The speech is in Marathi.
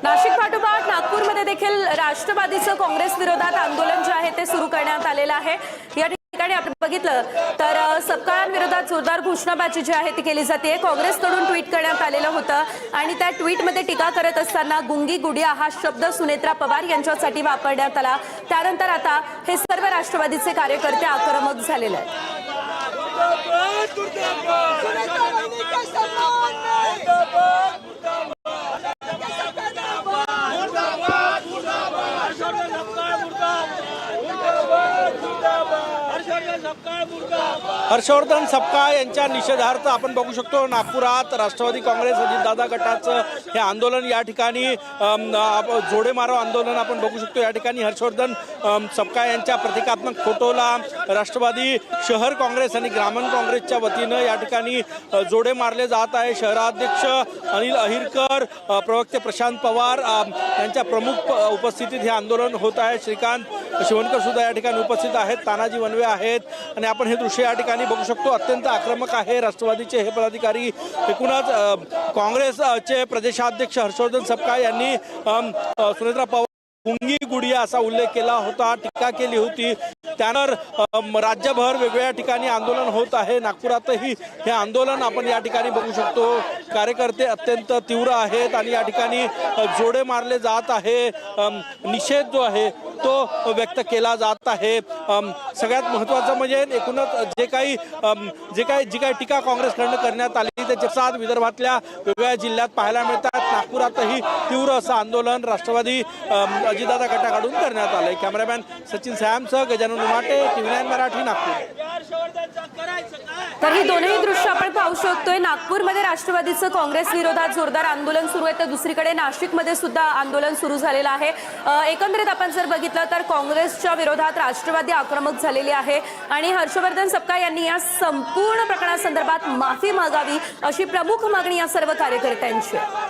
नाशिक पाठोपाठ नागपूरमध्ये देखील राष्ट्रवादीचं काँग्रेस विरोधात आंदोलन जे आहे ते सुरू करण्यात आलेलं आहे। या ठिकाणी आपण बघितलं तर सबकाळांविरोधात जोरदार घोषणाबाजी जी आहे ती केली जाते। काँग्रेसकडून ट्विट करण्यात आलेलं होतं आणि त्या ट्विटमध्ये टीका करत असताना गुंगी गुडिया हा शब्द सुनेत्रा पवार यांच्यासाठी वापरण्यात आला। त्यानंतर आता हे सर्व राष्ट्रवादीचे कार्यकर्ते आक्रमक झालेले आहेत। हर्षवर्धन सपकाळ यांच्या निषेधार्थ आपण बघू शकतो नागपुरात राष्ट्रवादी काँग्रेस अजितदादा गटाचं हे आंदोलन या ठिकाणी जोडे मारो आंदोलन आपण बघू शकतो। या ठिकाणी हर्षवर्धन सपकाळ यांच्या प्रतिकात्मक फोटोला राष्ट्रवादी शहर काँग्रेस आणि ग्रामीण काँग्रेसच्या वतीनं या ठिकाणी जोडे मारले जात आहे। शहराध्यक्ष अनिल अहिरकर, प्रवक्ते प्रशांत पवार यांच्या प्रमुख उपस्थितीत हे आंदोलन होत आहे। श्रीकांत शिवणकर सुद्धा या ठिकाणी उपस्थित आहेत, तानाजी वनवे आहेत आणि आपण हे दृश्य या ठिकाणी बघू शकतो। अत्यंत आक्रमक आहे राष्ट्रवादीचे हे पदाधिकारी। एकूणच काँग्रेसचे प्रदेशाध्यक्ष हर्षवर्धन सपकाळ यांनी सुनेत्रा पवार गुंगी गुडिया असा उल्लेख केला होता, टीका केली होती। त्यानंतर राज्यभर वेगवेगळ्या ठिकाणी आंदोलन होत आहे। नागपुरातही हे आंदोलन आपण या ठिकाणी बघू शकतो। कार्यकर्ते अत्यंत तीव्र आहेत आणि या ठिकाणी जोडे मारले जात आहे। निषेध जो आहे तो व्यक्त केला जात आहे। सगळ्यात महत्त्वाचं म्हणजे एकूणच जी काही टीका काँग्रेसकडून करण्यात आली त्याचे साथ विदर्भातल्या वेगवेगळ्या जिल्ह्यात पाहायला मिळतात। नागपुरातही तीव्र असं आंदोलन राष्ट्रवादी अजितदादा गटाकडून करण्यात आलंय। कॅमेरामॅन सचिन सॅमसह गजानन उमाटे, TV9 मराठी, नागपूर। तर ही दोन्ही दृश्य आपण पाहू शकतोय। नागपूरमध्ये राष्ट्रवादीचं काँग्रेस विरोधात जोरदार आंदोलन सुरू आहे तर दुसरीकडे नाशिकमध्ये सुद्धा आंदोलन सुरू झालेलं आहे। एकंदरीत आपण जर बघितलं तर काँग्रेसच्या विरोधात राष्ट्रवादी आक्रमक झालेली आहे आणि हर्षवर्धन सपकाळ यांनी या संपूर्ण प्रकरणासंदर्भात माफी मागावी अशी प्रमुख मागणी या सर्व कार्यकर्त्यांची आहे।